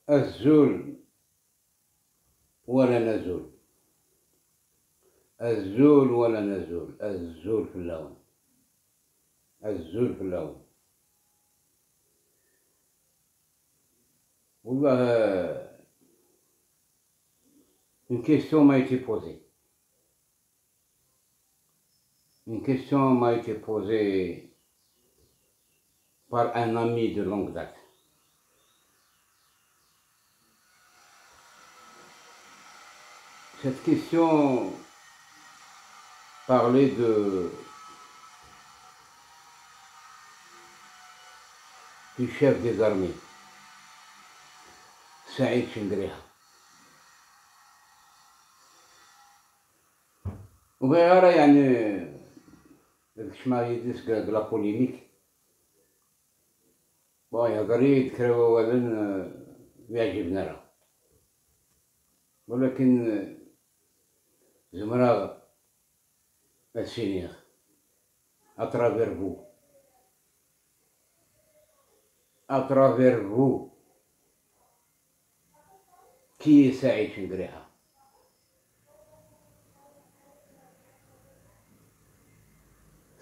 الزول ولا نزول، الزول ولا نزول، الزول في اللون، الزول في اللون. والله une question m'a été posée. Une question m'a été posée par un ami de longue date. Cette question parlait du chef des armées, Saïd Chingrija. وغير يعني شما يدس لا بوليميك بون يا قريت كراو ولن يعجبنا راه، ولكن زمرا السينيخ اترافير فو، اترافير فو كي سعيد شنقريحة.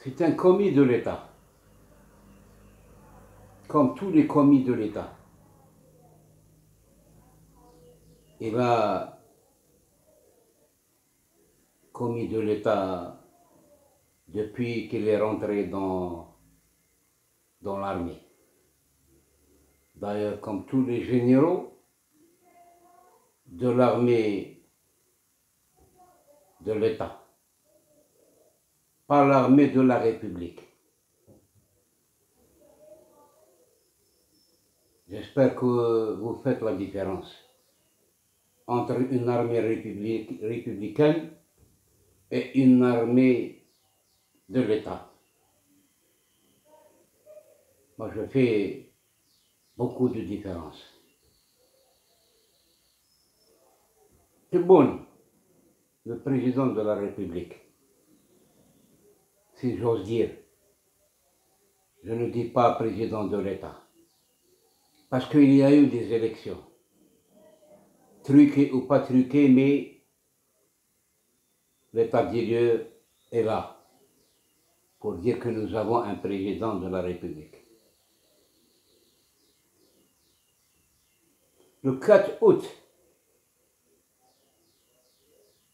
C'est un commis de l'État, comme tous les commis de l'État. Il a commis de l'État depuis qu'il est rentré dans l'armée. D'ailleurs, comme tous les généraux de l'armée de l'État, pas l'armée de la République. J'espère que vous faites la différence entre une armée républicaine et une armée de l'État. Moi, je fais beaucoup de différence. Tebboune, le président de la République, si j'ose dire, je ne dis pas président de l'État, parce qu'il y a eu des élections, truquées ou pas truquées, mais l'état des lieux est là, pour dire que nous avons un président de la République. Le 4 août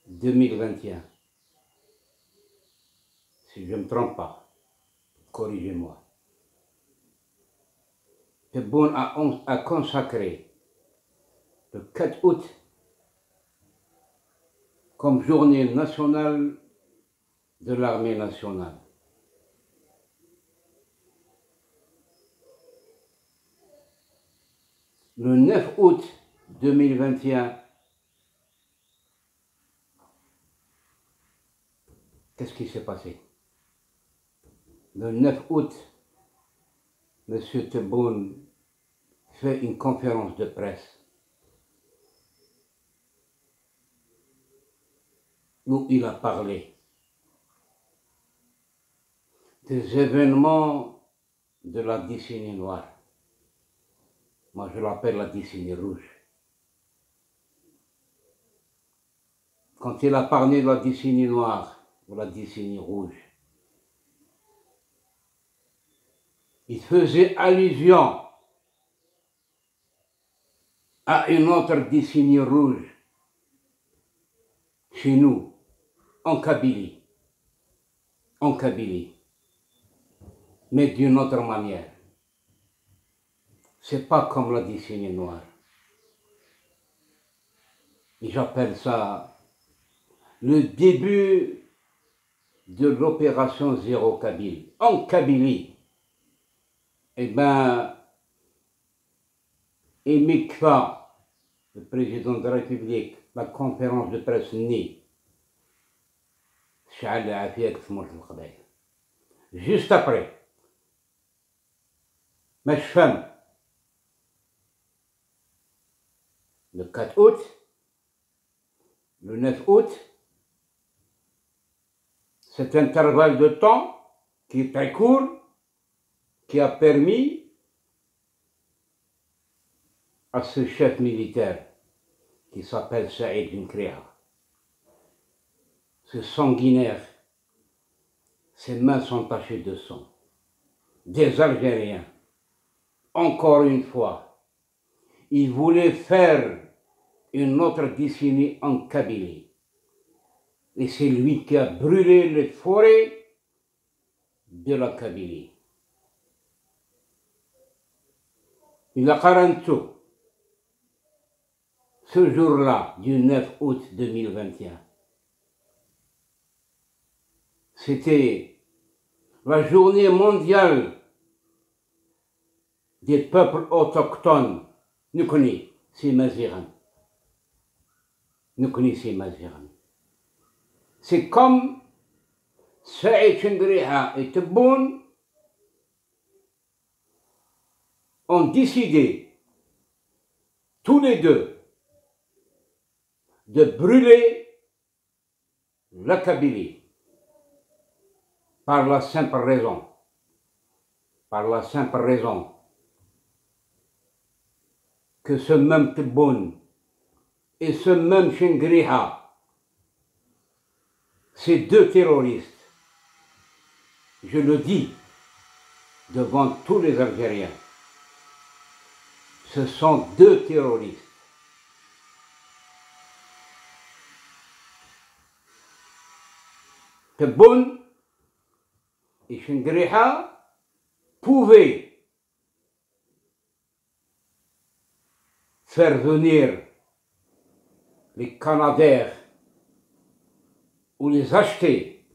2021, si je ne me trompe pas, corrigez-moi, Tebboune a consacré le 4 août comme journée nationale de l'armée nationale. Le 9 août 2021, qu'est-ce qui s'est passé? Le 9 août, M. Tebboune fait une conférence de presse où il a parlé des événements de la décennie noire. Moi, je l'appelle la décennie rouge. Quand il a parlé de la décennie noire ou la décennie rouge, il faisait allusion à une autre décennie rouge chez nous, en Kabylie, mais d'une autre manière. C'est pas comme la décennie noire. Et j'appelle ça le début de l'opération Zéro Kabyle. En Kabylie, eh bien, Émile Kfa, le président de la République, la conférence de presse née, juste après, Meshfam, le 4 août, le 9 août, cet intervalle de temps qui est très court, qui a permis à ce chef militaire qui s'appelle Saïd Nkriha. Ce sanguinaire, ses mains sont tachées de sang. Des Algériens, encore une fois, ils voulaient faire une autre décennie en Kabylie. Et c'est lui qui a brûlé les forêts de la Kabylie. Il a 40 ce jour-là, du 9 août 2021. C'était la journée mondiale des peuples autochtones. Nous connaissons ces Maziran. Nous connaissons ces Maziran. C'est comme Saïd Nkriha et Tebboune ont décidé, tous les deux, de brûler la Kabylie par la simple raison que ce même Tebboune et ce même Nkriha, ces deux terroristes, je le dis devant tous les Algériens, ce sont deux terroristes. Tebboune et Nkriha pouvaient faire venir les Canadaires ou les acheter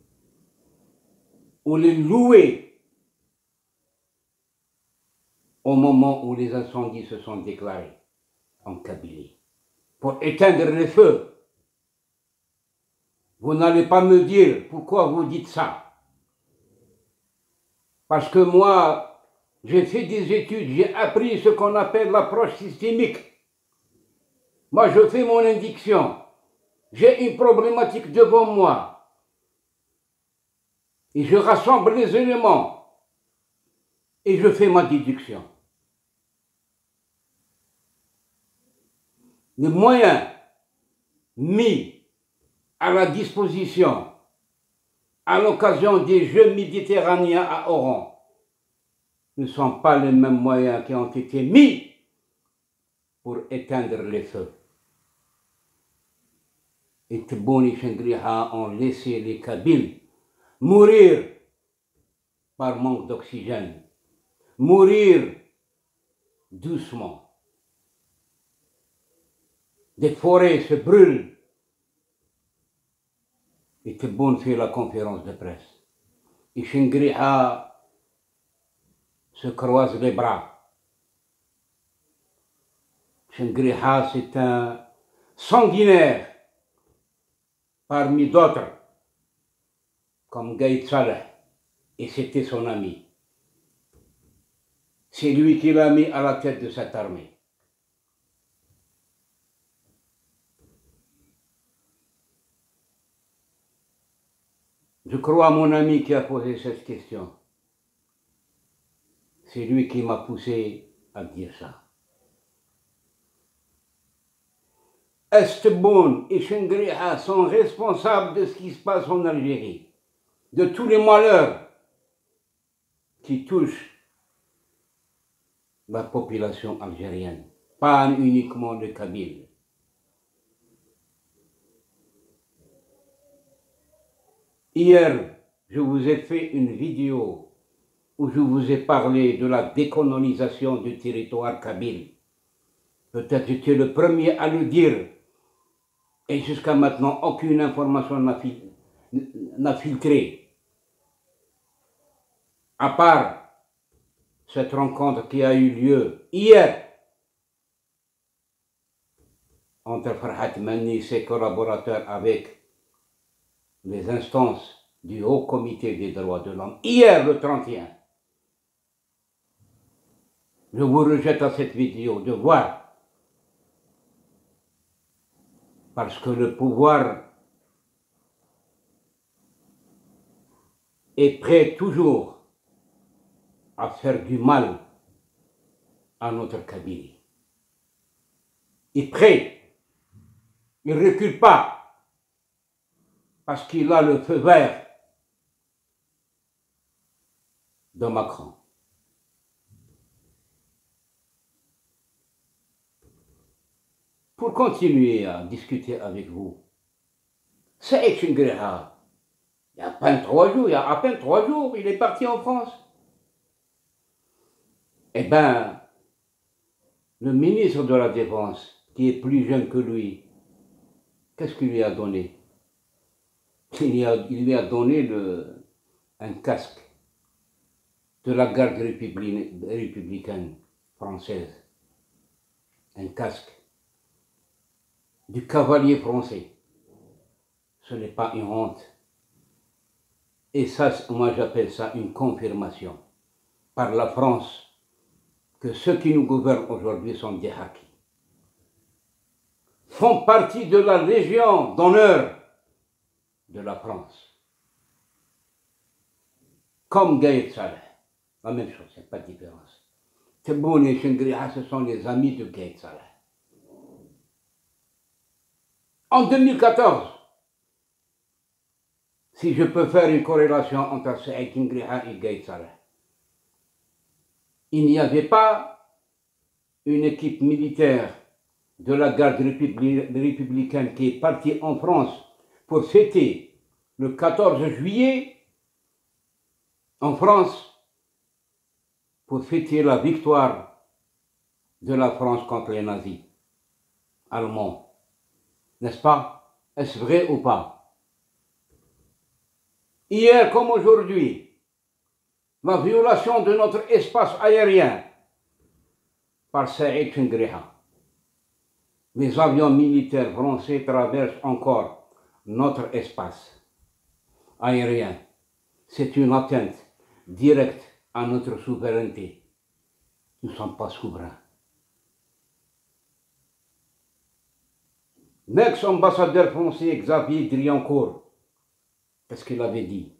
ou les louer au moment où les incendies se sont déclarés en Kabylie pour éteindre les feux. Vous n'allez pas me dire pourquoi vous dites ça. Parce que moi, j'ai fait des études, j'ai appris ce qu'on appelle l'approche systémique. Moi, je fais mon indiction. J'ai une problématique devant moi. Et je rassemble les éléments. Et je fais ma déduction. Les moyens mis à la disposition à l'occasion des Jeux méditerranéens à Oran ne sont pas les mêmes moyens qui ont été mis pour éteindre les feux. Et Tebboune et Nkriha ont laissé les Kabyles mourir par manque d'oxygène, mourir doucement. Des forêts se brûlent. Et Tebboune fait la conférence de presse. Et Nkriha se croise les bras. Nkriha, c'est un sanguinaire parmi d'autres, comme Gaïd Saleh, et c'était son ami. C'est lui qui l'a mis à la tête de cette armée. Je crois à mon ami qui a posé cette question. C'est lui qui m'a poussé à dire ça. Est-ce que Tebboune et Nkriha sont responsables de ce qui se passe en Algérie, de tous les malheurs qui touchent la population algérienne, pas uniquement les Kabyles? Hier, je vous ai fait une vidéo où je vous ai parlé de la décolonisation du territoire kabyle. Peut-être j'étais le premier à le dire, et jusqu'à maintenant, aucune information n'a filtré. À part cette rencontre qui a eu lieu hier entre Farhat Mani et ses collaborateurs avec les instances du Haut Comité des droits de l'homme, hier le 31. Je vous rejette à cette vidéo de voir, parce que le pouvoir est prêt toujours à faire du mal à notre Kabylie. est prêt. Il ne recule pas parce qu'il a le feu vert de Macron. Pour continuer à discuter avec vous, Saïd Chingrihal, il y a à peine 3 jours, il est parti en France. Eh bien, le ministre de la Défense, qui est plus jeune que lui, qu'est-ce qu'il lui a donné? Il lui a donné un casque de la garde républicaine française. Un casque du cavalier français. Ce n'est pas une honte. Et ça, moi j'appelle ça une confirmation par la France que ceux qui nous gouvernent aujourd'hui sont des hackis. Font partie de la Légion d'honneur de la France. Comme Gaïd Saleh. La même chose, il n'y a pas de différence. Tebboune et Chingrihal, ce sont les amis de Gaïd Saleh. En 2014, si je peux faire une corrélation entre Saïd Chingrihal et Gaïd Saleh, il n'y avait pas une équipe militaire de la garde républicaine qui est partie en France pour fêter le 14 juillet en France, pour fêter la victoire de la France contre les nazis allemands. N'est-ce pas? Est-ce vrai ou pas? Hier comme aujourd'hui, la violation de notre espace aérien par Saïd Chingrihal. Les avions militaires français traversent encore notre espace aérien. C'est une atteinte directe à notre souveraineté. Nous ne sommes pas souverains. L'ex-ambassadeur français Xavier Driancourt, qu'est-ce qu'il avait dit?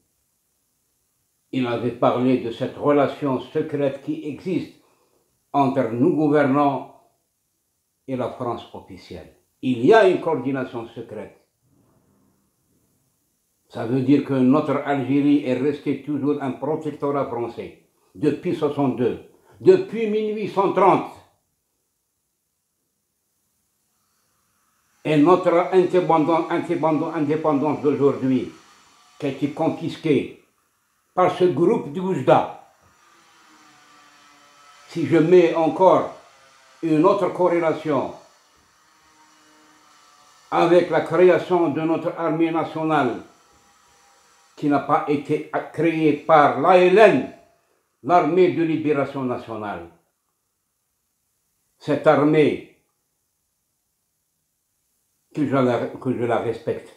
Il avait parlé de cette relation secrète qui existe entre nous gouvernants et la France officielle. Il y a une coordination secrète. Ça veut dire que notre Algérie est restée toujours un protectorat français depuis 1962, depuis 1830. Et notre indépendance d'aujourd'hui, qui a été confisquée par ce groupe d'Oujda. Si je mets encore une autre corrélation avec la création de notre armée nationale, qui n'a pas été créée par l'ALN, l'armée de libération nationale. Cette armée, que je la respecte,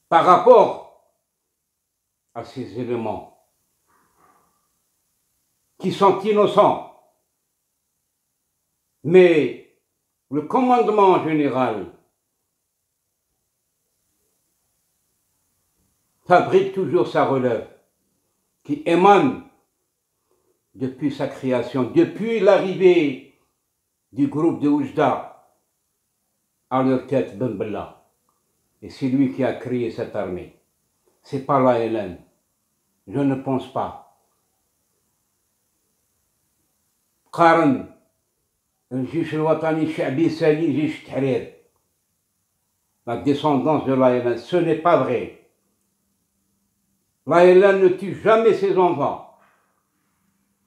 par rapport à ces éléments qui sont innocents. Mais le commandement général fabrique toujours sa relève, qui émane depuis sa création, depuis l'arrivée du groupe de Oujda à leur tête Ben Bella. Et c'est lui qui a créé cette armée. C'est pas l'ALN. Je ne pense pas. قارن الجيش الوطني الشعبي السالي جيش التحرير. La descendance de l'ALN, ce n'est pas vrai. L'ALN ne tue jamais ses enfants.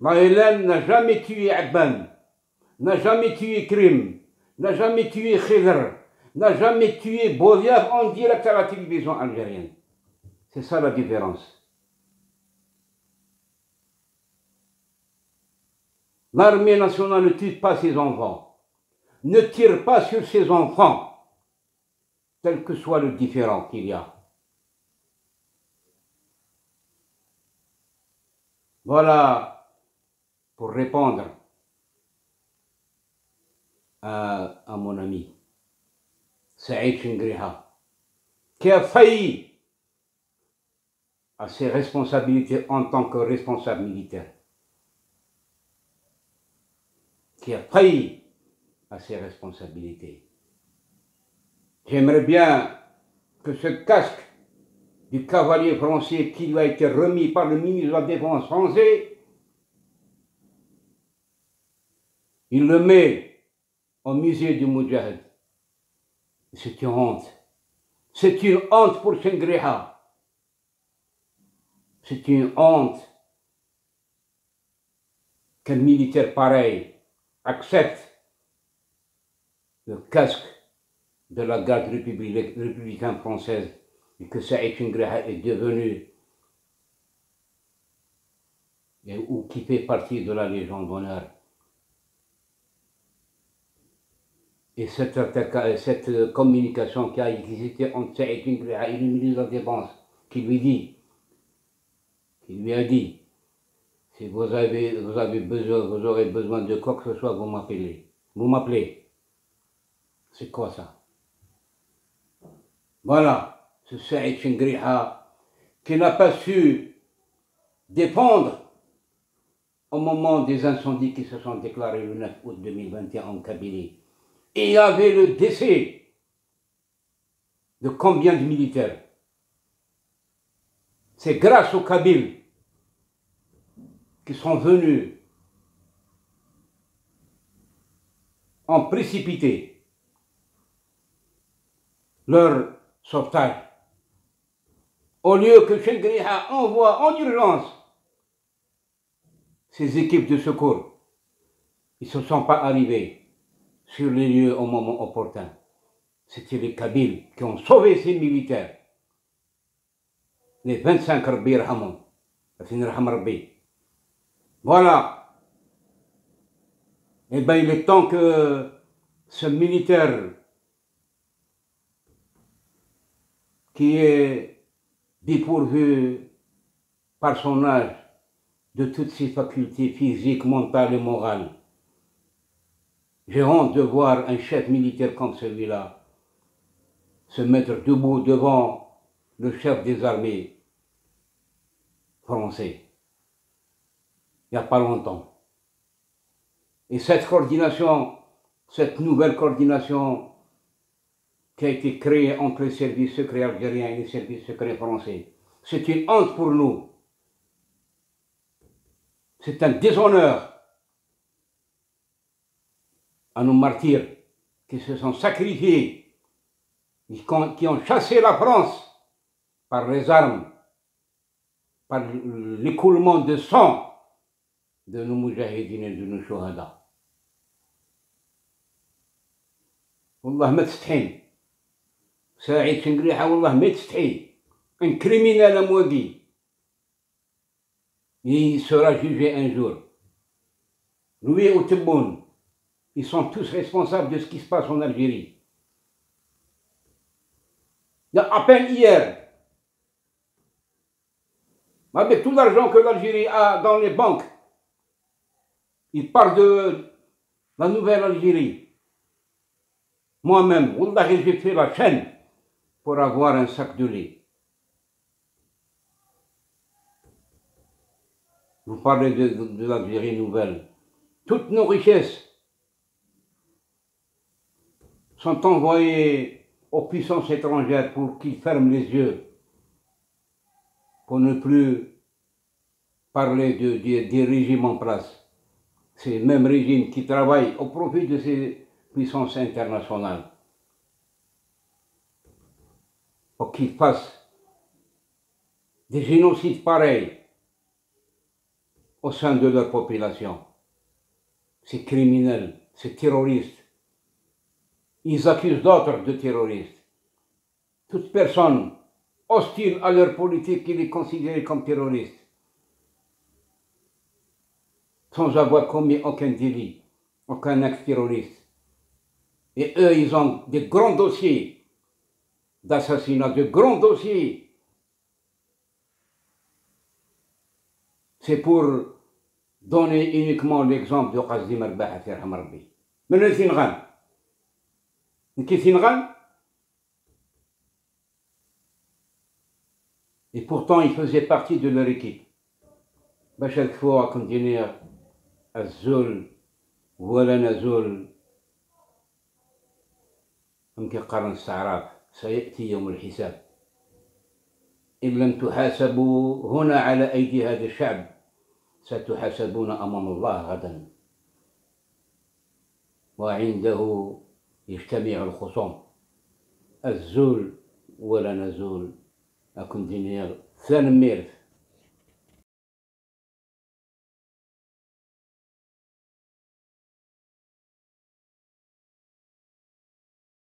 L'ALN n'a jamais tué Abban, n'a jamais tué Krim, n'a jamais tué Khidr, n'a jamais tué Boudiaf en direct à la télévision algérienne. C'est ça la différence. L'armée nationale ne tue pas ses enfants, ne tire pas sur ses enfants, quel que soit le différend qu'il y a. Voilà pour répondre à mon ami Saïd Chingrihal, qui a failli à ses responsabilités en tant que responsable militaire, qui a failli à ses responsabilités. J'aimerais bien que ce casque du cavalier français qui lui a été remis par le ministre de la Défense français, il le met au musée du Moudjahid. C'est une honte. C'est une honte pour Chengriha. C'est une honte qu'un militaire pareil accepte le casque de la garde républicaine française et que Saïd Chengriha est devenu ou qui fait partie de la Légion d'honneur. Et cette communication qui a existé entre Saïd Chengriha et le ministre de la Défense, qui lui a dit, si vous aurez besoin de quoi que ce soit, vous m'appelez. Vous m'appelez. C'est quoi ça? Voilà, ce Saïd Chengriha qui n'a pas su défendre au moment des incendies qui se sont déclarés le 9 août 2021 en Kabylie. Et il y avait le décès de combien de militaires? C'est grâce aux Kabyles qui sont venus en précipité leur sauvetage. Au lieu que Chengriha envoie en urgence ses équipes de secours, ils ne se sont pas arrivés sur les lieux au moment opportun. C'était les Kabyles qui ont sauvé ces militaires. Les 25 Rabbi Yarhamon. Voilà. Eh bien, il est temps que ce militaire qui est dépourvu par son âge de toutes ses facultés physiques, mentales et morales. J'ai honte de voir un chef militaire comme celui-là se mettre debout devant le chef des armées français, il n'y a pas longtemps. Et cette coordination, cette nouvelle coordination qui a été créée entre les services secrets algériens et les services secrets français, c'est une honte pour nous. C'est un déshonneur à nos martyrs qui se sont sacrifiés, qui ont chassé la France par les armes, par l'écoulement de sang de nos moujahidines et de nos shuhada. Wallah ma tستحي Saïd Chengriha, wallah ma tستحي, un criminel à Mouadi. Il sera jugé un jour. Lui et Tebboune, ils sont tous responsables de ce qui se passe en Algérie. Il y a à peine hier, avec tout l'argent que l'Algérie a dans les banques, il parle de la nouvelle Algérie. Moi-même, wallahi, j'ai fait la chaîne pour avoir un sac de lait. Vous parlez de l'Algérie nouvelle. Toutes nos richesses sont envoyées aux puissances étrangères pour qu'ils ferment les yeux, pour ne plus parler des régimes en place. Ces mêmes régimes qui travaillent au profit de ces puissances internationales pour qu'ils fassent des génocides pareils au sein de leur population. C'est criminel, c'est terroriste. Ils accusent d'autres de terroristes. Toute personne hostile à leur politique, il est considéré comme terroriste, sans avoir commis aucun délit, aucun acte terroriste. Et eux, ils ont des grands dossiers d'assassinat, de grands dossiers. C'est pour donner uniquement l'exemple de Qasdi Merbaha fi Rahma Rabbi. Mais le Sinran, et pourtant, il faisait partie de leur équipe. باش هاد الفوا كندير الزول ولا نزول يمكن قرن استعراف، سيأتي يوم الحساب. إن لم تحاسبوا هنا على أيدي هذا الشعب ستحاسبون أمام الله غدا، وعنده يجتمع الخصوم. الزول ولا نزول أكون دينير ثان ميرف